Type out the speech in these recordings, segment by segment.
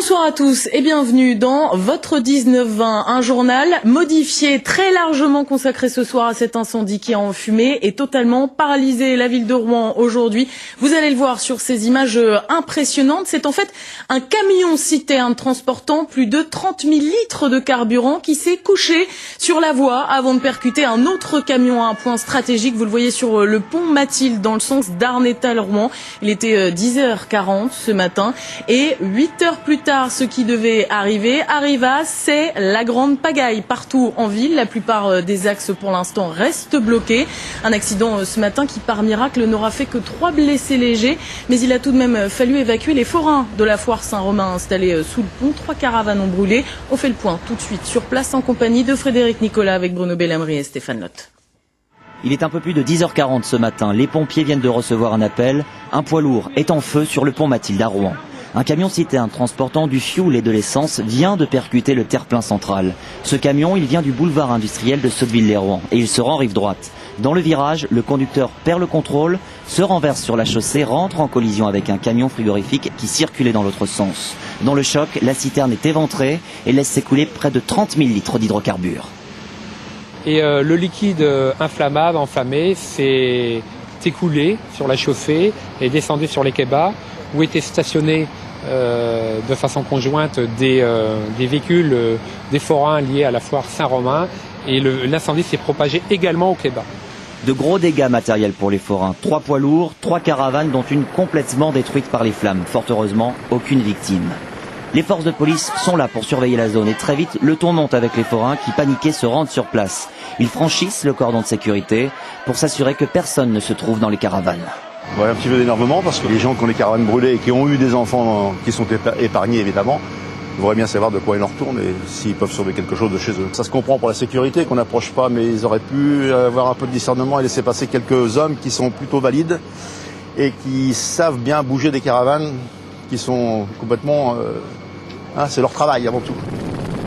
Bonsoir à tous et bienvenue dans votre 19-20, un journal modifié, très largement consacré ce soir à cet incendie qui a enfumé et totalement paralysé la ville de Rouen aujourd'hui. Vous allez le voir sur ces images impressionnantes, c'est en fait un camion citerne transportant plus de 30 000 litres de carburant qui s'est couché sur la voie avant de percuter un autre camion à un point stratégique. Vous le voyez sur le pont Mathilde dans le sens d'Arnétal-Rouen. Il était 10h40 ce matin et 8h plus tard, ce qui devait arriva, c'est la grande pagaille partout en ville. La plupart des axes pour l'instant restent bloqués. Un accident ce matin qui par miracle n'aura fait que 3 blessés légers, mais il a tout de même fallu évacuer les forains de la foire Saint-Romain installés sous le pont. 3 caravanes ont brûlé. On fait le point tout de suite sur place en compagnie de Frédéric Nicolas avec Bruno Bellamri et Stéphane Lotte. Il est un peu plus de 10h40 ce matin. Les pompiers viennent de recevoir un appel. Un poids lourd est en feu sur le pont Mathilde à Rouen. Un camion citerne transportant du fioul et de l'essence vient de percuter le terre-plein central. Ce camion, il vient du boulevard industriel de Sotteville-lès-Rouen et il se rend rive droite. Dans le virage, le conducteur perd le contrôle, se renverse sur la chaussée, rentre en collision avec un camion frigorifique qui circulait dans l'autre sens. Dans le choc, la citerne est éventrée et laisse s'écouler près de 30 000 litres d'hydrocarbures. Et le liquide inflammable, enflammé, s'est écoulé sur la chaussée et descendu sur les quais-bas où étaient stationnés de façon conjointe des véhicules, des forains liés à la foire Saint-Romain. Et l'incendie s'est propagé également au quais-bas. De gros dégâts matériels pour les forains. 3 poids lourds, 3 caravanes dont une complètement détruite par les flammes. Fort heureusement, aucune victime. Les forces de police sont là pour surveiller la zone et très vite, le ton monte avec les forains qui, paniqués, se rendent sur place. Ils franchissent le cordon de sécurité pour s'assurer que personne ne se trouve dans les caravanes. Ouais, un petit peu d'énervement parce que les gens qui ont les caravanes brûlées et qui ont eu des enfants qui sont épargnés évidemment, voudraient bien savoir de quoi il en retourne et s'ils peuvent sauver quelque chose de chez eux. Ça se comprend pour la sécurité qu'on n'approche pas, mais ils auraient pu avoir un peu de discernement et laisser passer quelques hommes qui sont plutôt valides et qui savent bien bouger des caravanes qui sont complètement... c'est leur travail avant tout.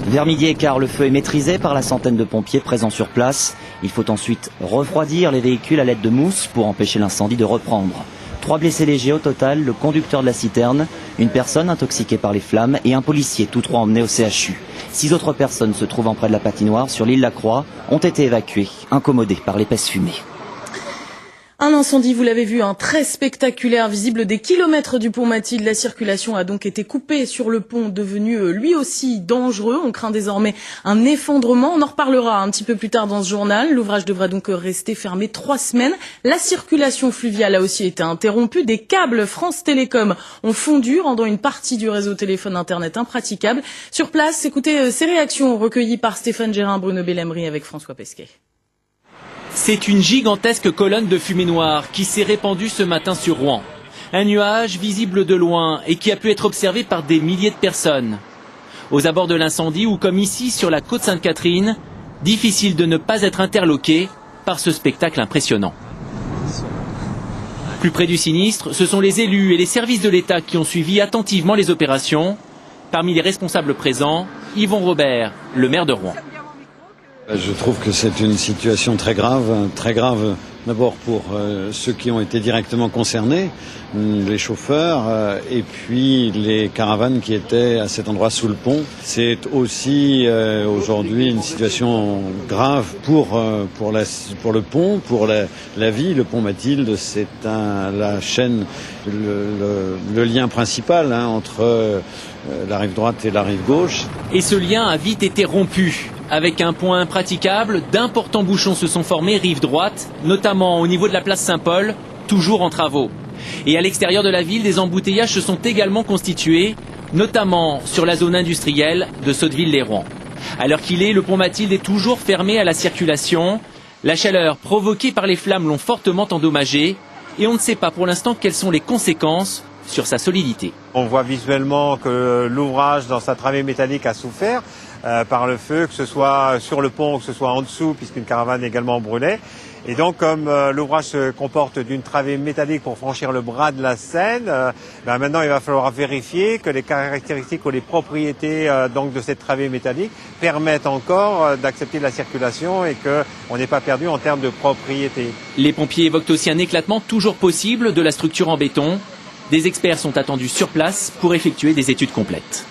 Vers midi et quart, le feu est maîtrisé par la centaine de pompiers présents sur place. Il faut ensuite refroidir les véhicules à l'aide de mousse pour empêcher l'incendie de reprendre. 3 blessés légers au total, le conducteur de la citerne, une personne intoxiquée par les flammes et un policier, tous 3 emmenés au CHU. 6 autres personnes se trouvant près de la patinoire sur l'île Lacroix ont été évacuées, incommodées par l'épaisse fumée. Un incendie, vous l'avez vu, très spectaculaire, visible des kilomètres du pont Mathilde. La circulation a donc été coupée sur le pont, devenu lui aussi dangereux. On craint désormais un effondrement. On en reparlera un petit peu plus tard dans ce journal. L'ouvrage devrait donc rester fermé 3 semaines. La circulation fluviale a aussi été interrompue. Des câbles France Télécom ont fondu, rendant une partie du réseau téléphone internet impraticable. Sur place, écoutez ces réactions recueillies par Stéphane Gérin, Bruno Bellamri avec François Pesquet. C'est une gigantesque colonne de fumée noire qui s'est répandue ce matin sur Rouen. Un nuage visible de loin et qui a pu être observé par des milliers de personnes. Aux abords de l'incendie ou comme ici sur la côte Sainte-Catherine, difficile de ne pas être interloqué par ce spectacle impressionnant. Plus près du sinistre, ce sont les élus et les services de l'État qui ont suivi attentivement les opérations. Parmi les responsables présents, Yvon Robert, le maire de Rouen. Je trouve que c'est une situation très grave d'abord pour ceux qui ont été directement concernés, les chauffeurs et puis les caravanes qui étaient à cet endroit sous le pont. C'est aussi aujourd'hui une situation grave pour le pont, pour la vie. Le pont Mathilde, c'est la chaîne, le lien principal entre la rive droite et la rive gauche. Et ce lien a vite été rompu. Avec un point impraticable, d'importants bouchons se sont formés rive droite, notamment au niveau de la place Saint-Paul, toujours en travaux. Et à l'extérieur de la ville, des embouteillages se sont également constitués, notamment sur la zone industrielle de Sotteville-lès-Rouen. À l'heure qu'il est, le pont Mathilde est toujours fermé à la circulation. La chaleur provoquée par les flammes l'ont fortement endommagé et on ne sait pas pour l'instant quelles sont les conséquences sur sa solidité. On voit visuellement que l'ouvrage dans sa travée métallique a souffert par le feu, que ce soit sur le pont ou que ce soit en dessous, puisqu'une caravane également brûlait. Et donc, comme l'ouvrage se comporte d'une travée métallique pour franchir le bras de la Seine, maintenant il va falloir vérifier que les caractéristiques ou les propriétés donc de cette travée métallique permettent encore d'accepter la circulation et qu'on n'est pas perdu en termes de propriété. Les pompiers évoquent aussi un éclatement toujours possible de la structure en béton. Des experts sont attendus sur place pour effectuer des études complètes.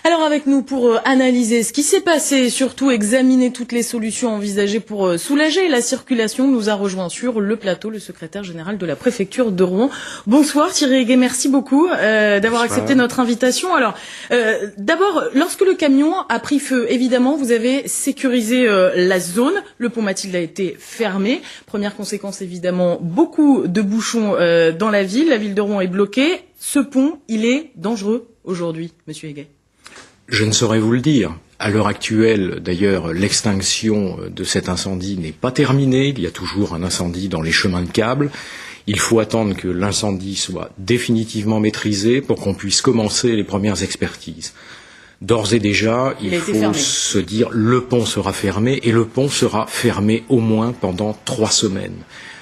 Alors avec nous pour analyser ce qui s'est passé et surtout examiner toutes les solutions envisagées pour soulager la circulation, nous a rejoint sur le plateau le secrétaire général de la préfecture de Rouen. Bonsoir Thierry Heguet, merci beaucoup d'avoir accepté notre invitation. Alors d'abord, lorsque le camion a pris feu, évidemment vous avez sécurisé la zone, le pont Mathilde a été fermé. Première conséquence évidemment, beaucoup de bouchons dans la ville de Rouen est bloquée. Ce pont, il est dangereux aujourd'hui, monsieur Heguet. Je ne saurais vous le dire. À l'heure actuelle, d'ailleurs, l'extinction de cet incendie n'est pas terminée. Il y a toujours un incendie dans les chemins de câbles. Il faut attendre que l'incendie soit définitivement maîtrisé pour qu'on puisse commencer les premières expertises. D'ores et déjà, il faut se dire le pont sera fermé et le pont sera fermé au moins pendant 3 semaines.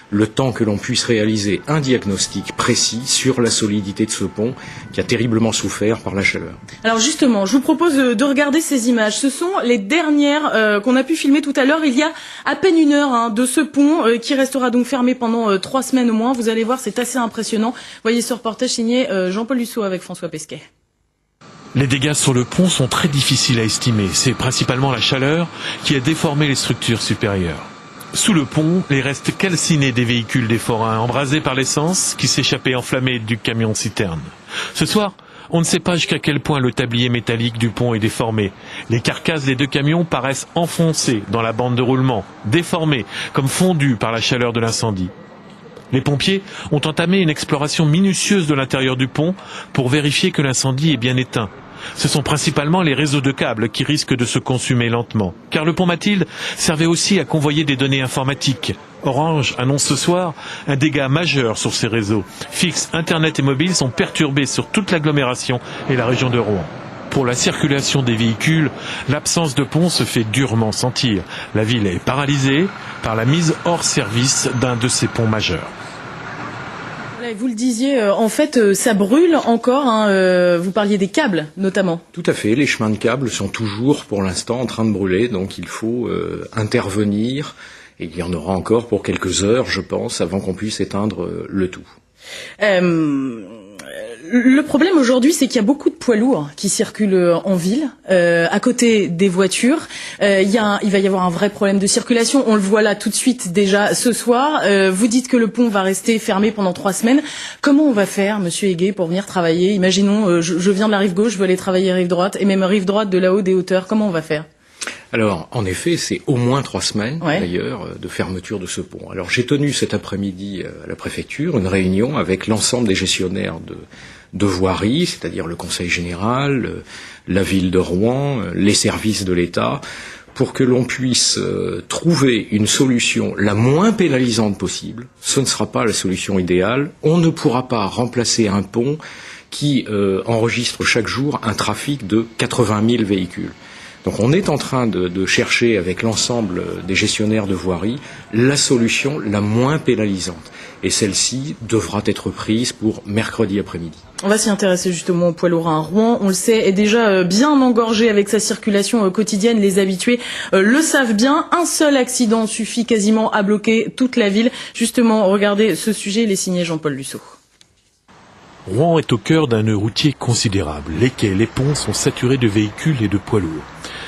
Le temps que l'on puisse réaliser un diagnostic précis sur la solidité de ce pont qui a terriblement souffert par la chaleur. Alors justement, je vous propose de regarder ces images. Ce sont les dernières qu'on a pu filmer tout à l'heure. Il y a à peine 1 heure de ce pont qui restera donc fermé pendant 3 semaines au moins. Vous allez voir, c'est assez impressionnant. Voyez ce reportage signé Jean-Paul Lussot avec François Pesquet. Les dégâts sur le pont sont très difficiles à estimer. C'est principalement la chaleur qui a déformé les structures supérieures. Sous le pont, les restes calcinés des véhicules des forains, embrasés par l'essence qui s'échappait enflammée du camion-citerne. Ce soir, on ne sait pas jusqu'à quel point le tablier métallique du pont est déformé. Les carcasses des 2 camions paraissent enfoncées dans la bande de roulement, déformées, comme fondues par la chaleur de l'incendie. Les pompiers ont entamé une exploration minutieuse de l'intérieur du pont pour vérifier que l'incendie est bien éteint. Ce sont principalement les réseaux de câbles qui risquent de se consumer lentement. Car le pont Mathilde servait aussi à convoyer des données informatiques. Orange annonce ce soir un dégât majeur sur ces réseaux. Fixes, Internet et mobiles sont perturbés sur toute l'agglomération et la région de Rouen. Pour la circulation des véhicules, l'absence de pont se fait durement sentir. La ville est paralysée par la mise hors service d'un de ces ponts majeurs. Vous le disiez, en fait, ça brûle encore. Vous parliez des câbles, notamment. Tout à fait. Les chemins de câbles sont toujours, pour l'instant, en train de brûler. Donc, il faut intervenir. Et il y en aura encore pour quelques heures, je pense, avant qu'on puisse éteindre le tout. Le problème aujourd'hui, c'est qu'il y a beaucoup de poids lourds qui circulent en ville, à côté des voitures. Il va y avoir un vrai problème de circulation. On le voit là tout de suite déjà ce soir. Vous dites que le pont va rester fermé pendant 3 semaines. Comment on va faire, monsieur Heguet, pour venir travailler? Imaginons, je viens de la rive gauche, je veux aller travailler rive droite, et même rive droite de là-haut des hauteurs. Comment on va faire? Alors, en effet, c'est au moins 3 semaines, d'ailleurs, de fermeture de ce pont. Alors, j'ai tenu cet après-midi à la préfecture une réunion avec l'ensemble des gestionnaires de voirie, c'est-à-dire le Conseil général, la ville de Rouen, les services de l'État, pour que l'on puisse trouver une solution la moins pénalisante possible. Ce ne sera pas la solution idéale. On ne pourra pas remplacer un pont qui enregistre chaque jour un trafic de 80 000 véhicules. Donc on est en train de chercher avec l'ensemble des gestionnaires de voirie la solution la moins pénalisante. Et celle-ci devra être prise pour mercredi après-midi. On va s'y intéresser justement au poids lourd à Rouen. On le sait, est déjà bien engorgé avec sa circulation quotidienne. Les habitués le savent bien. Un seul accident suffit quasiment à bloquer toute la ville. Justement, regardez ce sujet, il est signé Jean-Paul Lussot. Rouen est au cœur d'un nœud routier considérable. Les quais, les ponts sont saturés de véhicules et de poids lourds.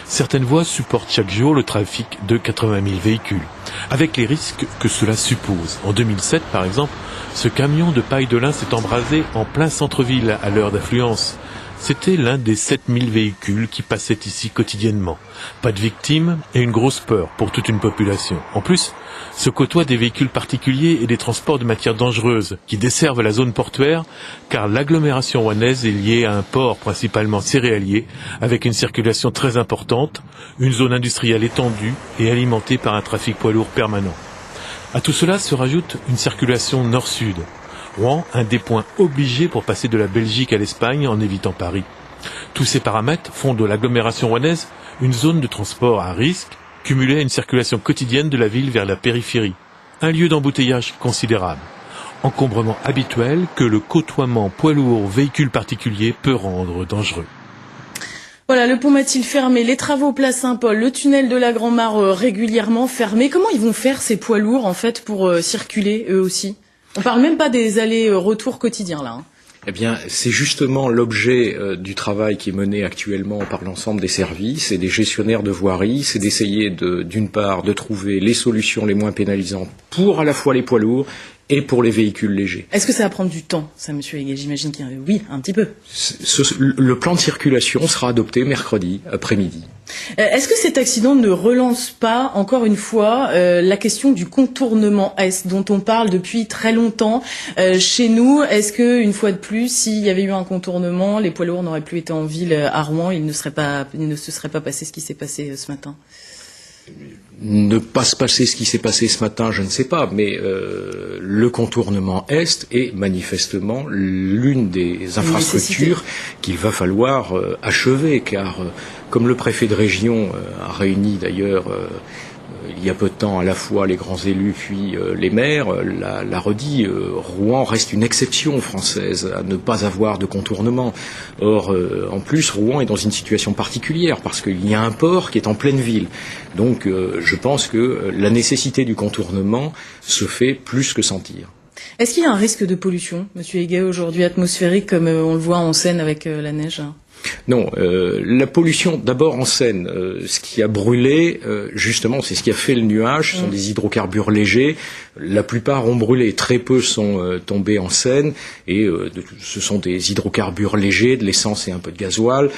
Certaines voies supportent chaque jour le trafic de 80 000 véhicules, avec les risques que cela suppose. En 2007, par exemple, ce camion de paille de lin s'est embrasé en plein centre-ville à l'heure d'affluence. C'était l'un des 7000 véhicules qui passaient ici quotidiennement. Pas de victimes et une grosse peur pour toute une population. En plus, se côtoient des véhicules particuliers et des transports de matières dangereuses qui desservent la zone portuaire, car l'agglomération rouennaise est liée à un port principalement céréalier, avec une circulation très importante, une zone industrielle étendue et alimentée par un trafic poids lourd permanent. À tout cela se rajoute une circulation nord-sud. Rouen, un des points obligés pour passer de la Belgique à l'Espagne en évitant Paris. Tous ces paramètres font de l'agglomération rouennaise une zone de transport à risque, cumulée à une circulation quotidienne de la ville vers la périphérie. Un lieu d'embouteillage considérable. Encombrement habituel que le côtoiement poids lourd véhicules particuliers peut rendre dangereux. Voilà, le pont Mathilde fermé, les travaux place Saint-Paul, le tunnel de la Grand-Mare régulièrement fermé. Comment ils vont faire ces poids lourds en fait pour circuler eux aussi? On parle même pas des allers-retours quotidiens là. Eh bien, c'est justement l'objet du travail qui est mené actuellement par l'ensemble des services et des gestionnaires de voirie, c'est d'essayer d'une part de trouver les solutions les moins pénalisantes pour à la fois les poids lourds et pour les véhicules légers. Est-ce que ça va prendre du temps, ça, monsieur Heguet? J'imagine qu'il y a... Oui, un petit peu. Le plan de circulation sera adopté mercredi après-midi. Est-ce que cet accident ne relance pas, encore une fois, la question du contournement Est, dont on parle depuis très longtemps chez nous? Est-ce que, une fois de plus, s'il y avait eu un contournement, les poids lourds n'auraient plus été en ville à Rouen, il ne se serait pas passé ce qui s'est passé ce matin? Ne pas se passer ce qui s'est passé ce matin, je ne sais pas, mais le contournement Est est manifestement l'une des infrastructures qu'il va falloir achever, car comme le préfet de région a réuni d'ailleurs il y a peu de temps à la fois les grands élus puis les maires, l'a redit, Rouen reste une exception française à ne pas avoir de contournement. Or, en plus, Rouen est dans une situation particulière parce qu'il y a un port qui est en pleine ville. Donc, je pense que la nécessité du contournement se fait plus que sentir. Est-ce qu'il y a un risque de pollution, monsieur Heguet, aujourd'hui atmosphérique, comme on le voit en Seine avec la neige? Non, la pollution, d'abord en Seine, ce qui a brûlé, justement, c'est ce qui a fait le nuage, ce sont des hydrocarbures légers. La plupart ont brûlé, très peu sont tombés en Seine, et ce sont des hydrocarbures légers, de l'essence et un peu de gasoil,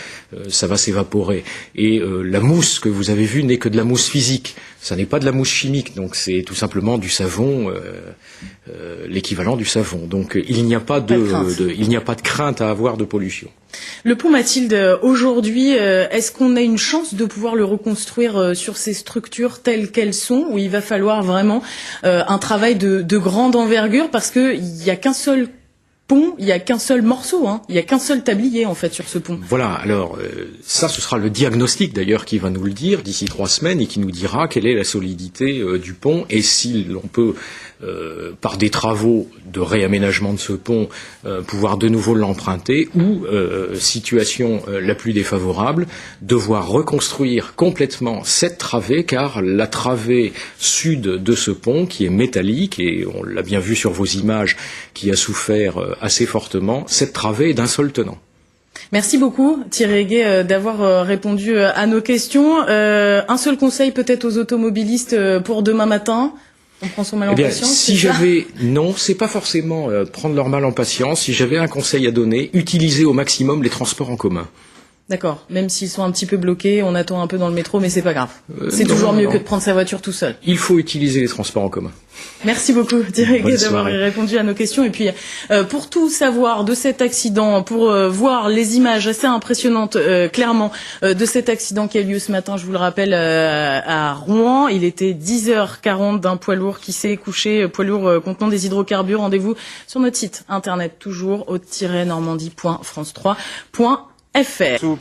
ça va s'évaporer. Et la mousse que vous avez vue n'est que de la mousse physique, ça n'est pas de la mousse chimique, donc c'est tout simplement du savon, l'équivalent du savon. Donc il n'y a pas de crainte à avoir de pollution. Le pont Mathilde, aujourd'hui, est-ce qu'on a une chance de pouvoir le reconstruire sur ces structures telles qu'elles sont, où il va falloir vraiment un travail de grande envergure, parce qu'il n'y a qu'un seul pont, il n'y a qu'un seul morceau, il n'y a qu'un seul tablier en fait sur ce pont. Voilà, alors ça ce sera le diagnostic d'ailleurs qui va nous le dire d'ici 3 semaines et qui nous dira quelle est la solidité du pont et si l'on peut par des travaux de réaménagement de ce pont pouvoir de nouveau l'emprunter ou, situation la plus défavorable, devoir reconstruire complètement cette travée, car la travée sud de ce pont qui est métallique, et on l'a bien vu sur vos images, qui a souffert assez fortement, cette travée est d'un seul tenant. Merci beaucoup Thierry Heguet d'avoir répondu à nos questions. Un seul conseil peut-être aux automobilistes pour demain matin? On prend son mal en patience. Si j'avais, non, c'est pas forcément prendre leur mal en patience. Si j'avais un conseil à donner, utilisez au maximum les transports en commun. D'accord. Même s'ils sont un petit peu bloqués, on attend un peu dans le métro, mais c'est pas grave. C'est toujours mieux que de prendre sa voiture tout seul. Il faut utiliser les transports en commun. Merci beaucoup Thierry Heguet d'avoir répondu à nos questions. Et puis, pour tout savoir de cet accident, pour voir les images assez impressionnantes, clairement, de cet accident qui a eu lieu ce matin, je vous le rappelle, à Rouen. Il était 10h40 d'un poids lourd qui s'est couché, poids lourd contenant des hydrocarbures. Rendez-vous sur notre site internet, toujours haute-normandie.france3.fr.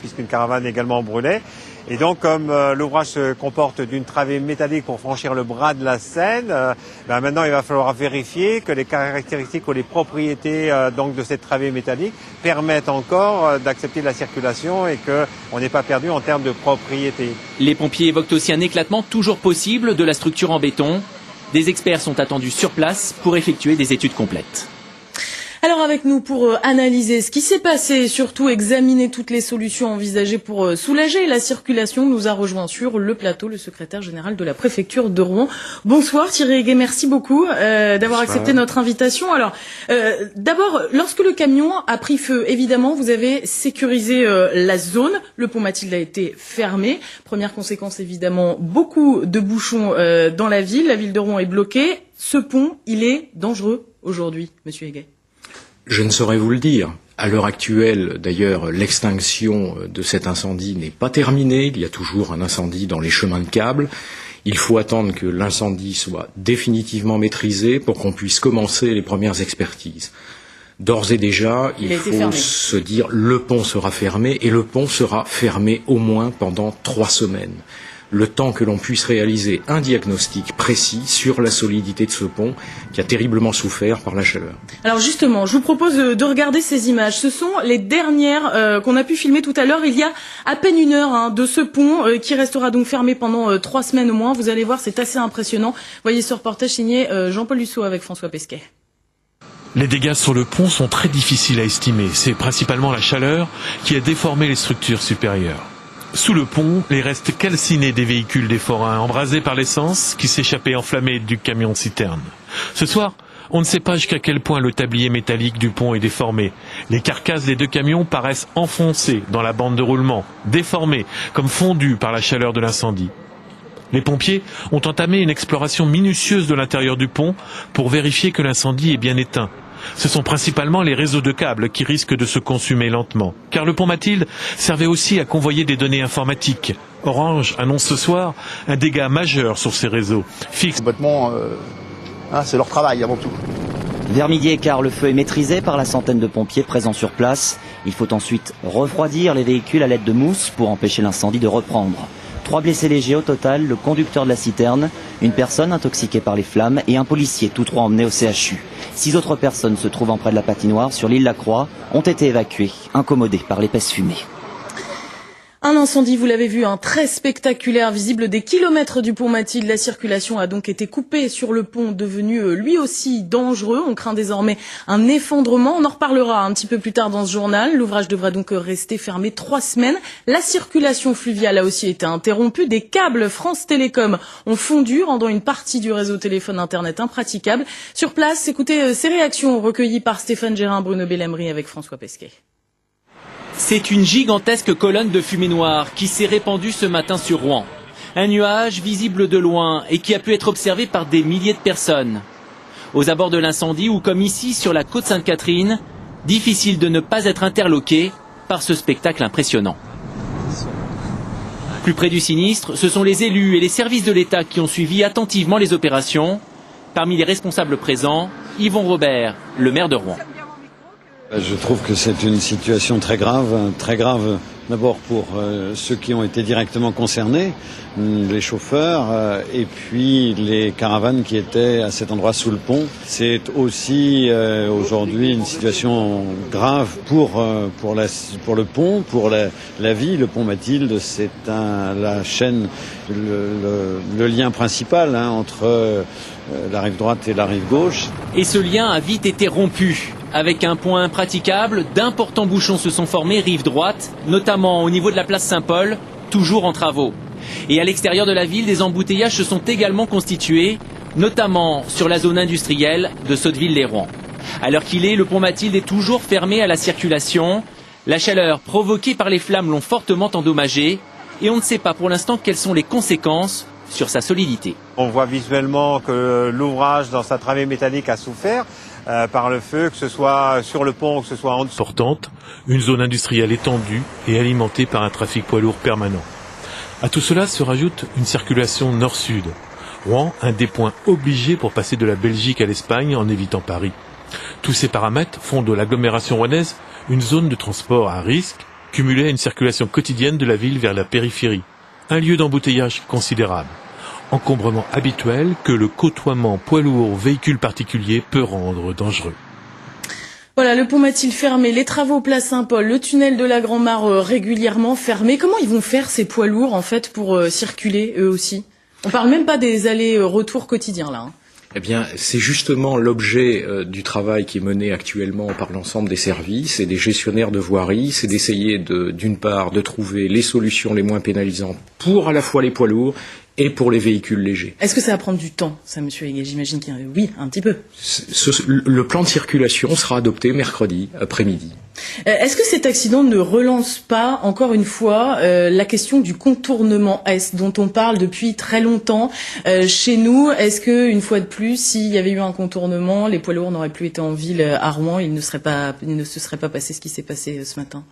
Puisqu'une caravane également brûlait. Et donc, comme l'ouvrage se comporte d'une travée métallique pour franchir le bras de la Seine, maintenant il va falloir vérifier que les caractéristiques ou les propriétés donc de cette travée métallique permettent encore d'accepter la circulation et qu'on n'est pas perdu en termes de propriété. Les pompiers évoquent aussi un éclatement toujours possible de la structure en béton. Des experts sont attendus sur place pour effectuer des études complètes. Alors avec nous pour analyser ce qui s'est passé et surtout examiner toutes les solutions envisagées pour soulager la circulation, nous a rejoint sur le plateau le secrétaire général de la préfecture de Rouen. Bonsoir Thierry Heguet, merci beaucoup d'avoir accepté notre invitation. Alors d'abord, lorsque le camion a pris feu, évidemment vous avez sécurisé la zone, le pont Mathilde a été fermé. Première conséquence évidemment, beaucoup de bouchons dans la ville de Rouen est bloquée. Ce pont, il est dangereux aujourd'hui, monsieur Heguet? Je ne saurais vous le dire. À l'heure actuelle, d'ailleurs, l'extinction de cet incendie n'est pas terminée. Il y a toujours un incendie dans les chemins de câbles. Il faut attendre que l'incendie soit définitivement maîtrisé pour qu'on puisse commencer les premières expertises. D'ores et déjà, il faut se dire le pont sera fermé et le pont sera fermé au moins pendant 3 semaines. Le temps que l'on puisse réaliser un diagnostic précis sur la solidité de ce pont qui a terriblement souffert par la chaleur. Alors justement, je vous propose de regarder ces images. Ce sont les dernières qu'on a pu filmer tout à l'heure. Il y a à peine 1 heure de ce pont qui restera donc fermé pendant 3 semaines au moins. Vous allez voir, c'est assez impressionnant. Voyez ce reportage signé Jean-Paul Lussot avec François Pesquet. Les dégâts sur le pont sont très difficiles à estimer. C'est principalement la chaleur qui a déformé les structures supérieures. Sous le pont, les restes calcinés des véhicules des forains, embrasés par l'essence qui s'échappait enflammée du camion-citerne. Ce soir, on ne sait pas jusqu'à quel point le tablier métallique du pont est déformé. Les carcasses des deux camions paraissent enfoncées dans la bande de roulement, déformées, comme fondues par la chaleur de l'incendie. Les pompiers ont entamé une exploration minutieuse de l'intérieur du pont pour vérifier que l'incendie est bien éteint. Ce sont principalement les réseaux de câbles qui risquent de se consumer lentement. Car le pont Mathilde servait aussi à convoyer des données informatiques. Orange annonce ce soir un dégât majeur sur ces réseaux. Complètement, c'est leur travail avant tout. Vers midi et quart, le feu est maîtrisé par la centaine de pompiers présents sur place. Il faut ensuite refroidir les véhicules à l'aide de mousse pour empêcher l'incendie de reprendre. 3 blessés légers au total, le conducteur de la citerne, une personne intoxiquée par les flammes et un policier, tous 3 emmenés au CHU. 6 autres personnes se trouvant près de la patinoire sur l'île Lacroix ont été évacuées, incommodées par l'épaisse fumée. Un incendie, vous l'avez vu, très spectaculaire, visible des kilomètres du pont Mathilde. La circulation a donc été coupée sur le pont, devenu lui aussi dangereux. On craint désormais un effondrement. On en reparlera un petit peu plus tard dans ce journal. L'ouvrage devra donc rester fermé 3 semaines. La circulation fluviale a aussi été interrompue. Des câbles France Télécom ont fondu, rendant une partie du réseau téléphone internet impraticable. Sur place, écoutez ces réactions recueillies par Stéphane Gérin, Bruno Bellamri avec François Pesquet. C'est une gigantesque colonne de fumée noire qui s'est répandue ce matin sur Rouen. Un nuage visible de loin et qui a pu être observé par des milliers de personnes. Aux abords de l'incendie ou comme ici sur la côte Sainte-Catherine, difficile de ne pas être interloqué par ce spectacle impressionnant. Plus près du sinistre, ce sont les élus et les services de l'État qui ont suivi attentivement les opérations. Parmi les responsables présents, Yvon Robert, le maire de Rouen. Je trouve que c'est une situation très grave d'abord pour ceux qui ont été directement concernés, les chauffeurs et puis les caravanes qui étaient à cet endroit sous le pont. C'est aussi aujourd'hui une situation grave pour le pont, pour la vie. Le pont Mathilde, c'est la chaîne, le lien principal entre la rive droite et la rive gauche. Et ce lien a vite été rompu. Avec un point impraticable, d'importants bouchons se sont formés rive droite, notamment au niveau de la place Saint-Paul, toujours en travaux. Et à l'extérieur de la ville, des embouteillages se sont également constitués, notamment sur la zone industrielle de Sotteville-lès-Rouen. À l'heure qu'il est, le pont Mathilde est toujours fermé à la circulation. La chaleur provoquée par les flammes l'ont fortement endommagé et on ne sait pas pour l'instant quelles sont les conséquences sur sa solidité. On voit visuellement que l'ouvrage dans sa travée métallique a souffert par le feu, que ce soit sur le pont ou que ce soit en dessous. Importante, une zone industrielle étendue et alimentée par un trafic poids lourd permanent. À tout cela se rajoute une circulation nord-sud. Rouen, un des points obligés pour passer de la Belgique à l'Espagne en évitant Paris. Tous ces paramètres font de l'agglomération rouennaise une zone de transport à risque, cumulée à une circulation quotidienne de la ville vers la périphérie. Un lieu d'embouteillage considérable. Encombrement habituel que le côtoiement poids lourd véhicule particulier peut rendre dangereux. Voilà, le pont Mathilde fermé, les travaux place Saint-Paul, le tunnel de la Grand-Mare régulièrement fermé. Comment ils vont faire ces poids lourds en fait pour circuler eux aussi? On parle même pas des allers-retours quotidiens là. Eh bien, c'est justement l'objet du travail qui est mené actuellement par l'ensemble des services et des gestionnaires de voirie, c'est d'essayer d'une part de trouver les solutions les moins pénalisantes pour à la fois les poids lourds et pour les véhicules légers. Est-ce que ça va prendre du temps, ça, monsieur Heguet? J'imagine qu'il y a... Oui, un petit peu. Le plan de circulation sera adopté mercredi après-midi. Est-ce que cet accident ne relance pas, encore une fois, la question du contournement Est, dont on parle depuis très longtemps chez nous? Est-ce que, une fois de plus, s'il y avait eu un contournement, les poids lourds n'auraient plus été en ville à Rouen, il ne se serait pas passé ce qui s'est passé ce matin?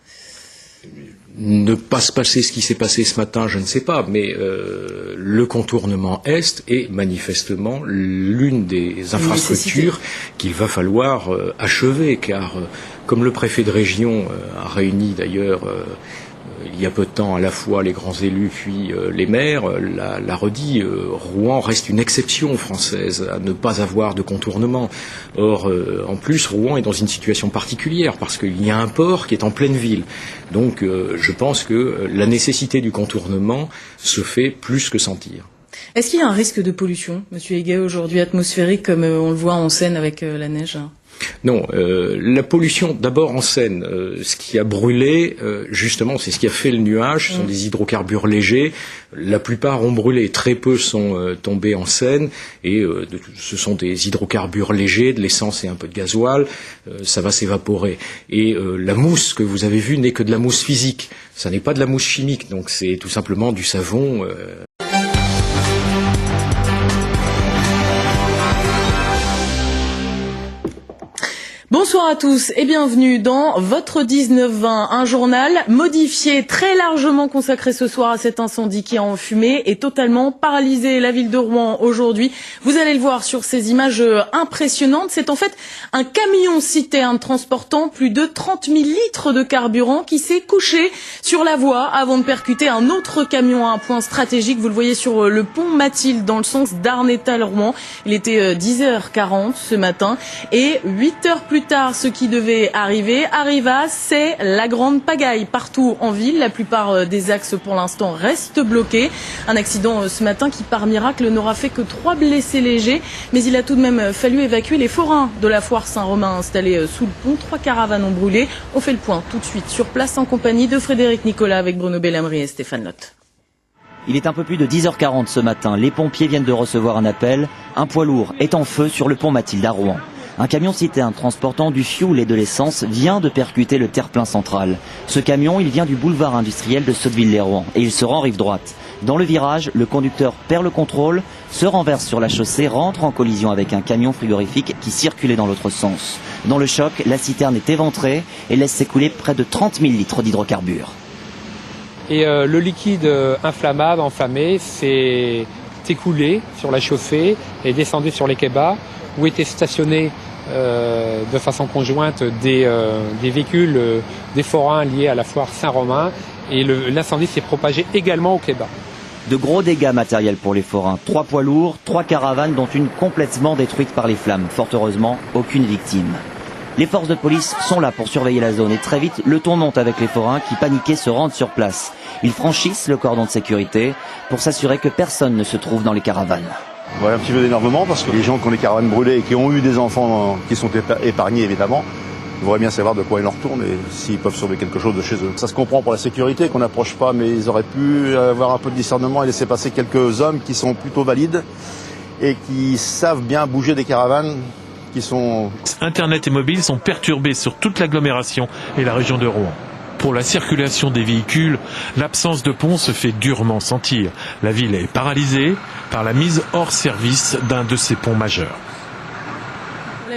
Ne pas se passer ce qui s'est passé ce matin, je ne sais pas, mais le contournement Est est manifestement l'une des infrastructures qu'il va falloir achever, car comme le préfet de région a réuni d'ailleurs il y a peu de temps à la fois les grands élus puis les maires, l'a redit, Rouen reste une exception française à ne pas avoir de contournement. Or, en plus, Rouen est dans une situation particulière parce qu'il y a un port qui est en pleine ville. Donc, je pense que la nécessité du contournement se fait plus que sentir. Est-ce qu'il y a un risque de pollution, monsieur Heguet, aujourd'hui atmosphérique, comme on le voit en Seine avec la neige? Non, la pollution, d'abord en Seine, ce qui a brûlé, justement, c'est ce qui a fait le nuage, ce sont des hydrocarbures légers. La plupart ont brûlé, très peu sont tombés en Seine, et ce sont des hydrocarbures légers, de l'essence et un peu de gasoil, ça va s'évaporer. Et la mousse que vous avez vue n'est que de la mousse physique, ça n'est pas de la mousse chimique, donc c'est tout simplement du savon. Bonsoir à tous et bienvenue dans votre 19-20, un journal modifié, très largement consacré ce soir à cet incendie qui a enfumé et totalement paralysé la ville de Rouen aujourd'hui. Vous allez le voir sur ces images impressionnantes, c'est en fait un camion-citerne transportant plus de 30 000 litres de carburant qui s'est couché sur la voie avant de percuter un autre camion à un point stratégique. Vous le voyez sur le pont Mathilde dans le sens d'Arnétal-Rouen. Il était 10h40 ce matin et 8 heures plus tard, ce qui devait arriva, c'est la grande pagaille partout en ville. La plupart des axes pour l'instant restent bloqués. Un accident ce matin qui par miracle n'aura fait que 3 blessés légers, mais il a tout de même fallu évacuer les forains de la foire Saint-Romain installés sous le pont. 3 caravanes ont brûlé. On fait le point tout de suite sur place en compagnie de Frédéric Nicolas avec Bruno Bellamri et Stéphane Lotte. Il est un peu plus de 10h40 ce matin. Les pompiers viennent de recevoir un appel. Un poids lourd est en feu sur le pont Mathilde à Rouen. Un camion-citerne transportant du fioul et de l'essence vient de percuter le terre-plein central. Ce camion, il vient du boulevard industriel de Sotteville-lès-Rouen et il se rend rive droite. Dans le virage, le conducteur perd le contrôle, se renverse sur la chaussée, rentre en collision avec un camion frigorifique qui circulait dans l'autre sens. Dans le choc, la citerne est éventrée et laisse s'écouler près de 30 000 litres d'hydrocarbures. Et le liquide inflammable, enflammé, s'est écoulé sur la chaussée et descendu sur les quais-bas où étaient stationnés de façon conjointe des véhicules, des forains liés à la foire Saint-Romain, et l'incendie s'est propagé également au quai-bas. De gros dégâts matériels pour les forains. 3 poids lourds, 3 caravanes dont une complètement détruite par les flammes. Fort heureusement, aucune victime. Les forces de police sont là pour surveiller la zone et très vite, le ton monte avec les forains qui, paniqués, se rendent sur place. Ils franchissent le cordon de sécurité pour s'assurer que personne ne se trouve dans les caravanes. Voilà, un petit peu d'énervement parce que les gens qui ont les caravanes brûlées et qui ont eu des enfants qui sont épargnés évidemment, voudraient bien savoir de quoi il en retourne et s'ils peuvent sauver quelque chose de chez eux. Ça se comprend pour la sécurité qu'on n'approche pas, mais ils auraient pu avoir un peu de discernement et laisser passer quelques hommes qui sont plutôt valides et qui savent bien bouger des caravanes qui sont... Internet et mobile sont perturbés sur toute l'agglomération et la région de Rouen. Pour la circulation des véhicules, l'absence de pont se fait durement sentir. La ville est paralysée par la mise hors service d'un de ses ponts majeurs.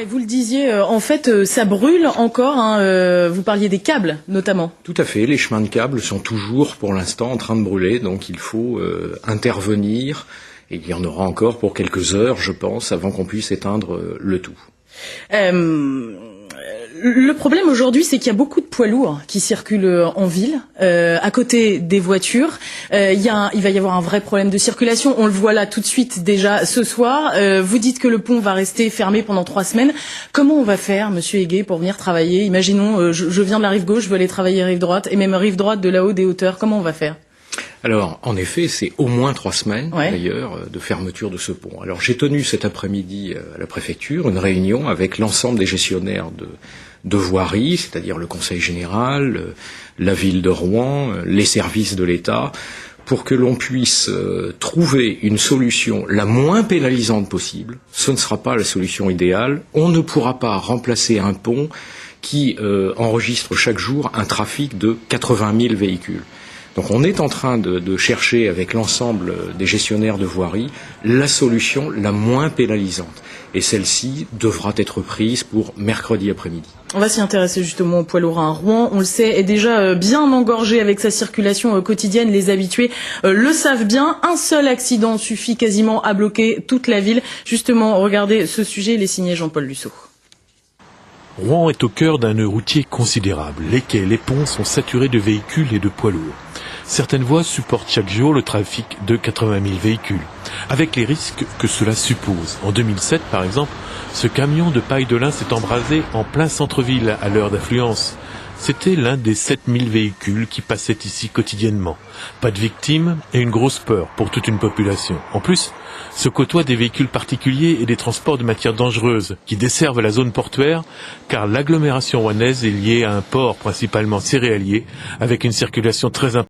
Vous le disiez, en fait, ça brûle encore. Vous parliez des câbles, notamment. Tout à fait. Les chemins de câbles sont toujours, pour l'instant, en train de brûler. Donc, il faut intervenir. Et il y en aura encore pour quelques heures, je pense, avant qu'on puisse éteindre le tout. Le problème aujourd'hui, c'est qu'il y a beaucoup de poids lourds qui circulent en ville, à côté des voitures. Il va y avoir un vrai problème de circulation. On le voit là tout de suite déjà ce soir. Vous dites que le pont va rester fermé pendant 3 semaines. Comment on va faire, Monsieur Heguet, pour venir travailler? Imaginons, je viens de la rive gauche, je veux aller travailler rive droite, et même rive droite de là-haut des hauteurs. Comment on va faire? Alors, en effet, c'est au moins 3 semaines, d'ailleurs, de fermeture de ce pont. Alors, j'ai tenu cet après-midi à la préfecture une réunion avec l'ensemble des gestionnaires de voirie, c'est-à-dire le Conseil général, la ville de Rouen, les services de l'État, pour que l'on puisse trouver une solution la moins pénalisante possible. Ce ne sera pas la solution idéale. On ne pourra pas remplacer un pont qui enregistre chaque jour un trafic de 80 000 véhicules. Donc on est en train de chercher avec l'ensemble des gestionnaires de voirie la solution la moins pénalisante. Et celle-ci devra être prise pour mercredi après-midi. On va s'y intéresser justement au poids lourd à Rouen. On le sait, est déjà bien engorgé avec sa circulation quotidienne. Les habitués le savent bien. Un seul accident suffit quasiment à bloquer toute la ville. Justement, regardez ce sujet, il est signé Jean-Paul Lussot. Rouen est au cœur d'un nœud routier considérable. Les quais, les ponts sont saturés de véhicules et de poids lourds. Certaines voies supportent chaque jour le trafic de 80 000 véhicules, avec les risques que cela suppose. En 2007, par exemple, ce camion de paille de lin s'est embrasé en plein centre-ville à l'heure d'affluence. C'était l'un des 7000 véhicules qui passaient ici quotidiennement. Pas de victimes et une grosse peur pour toute une population. En plus, se côtoient des véhicules particuliers et des transports de matières dangereuses qui desservent la zone portuaire, car l'agglomération rouennaise est liée à un port principalement céréalier avec une circulation très importante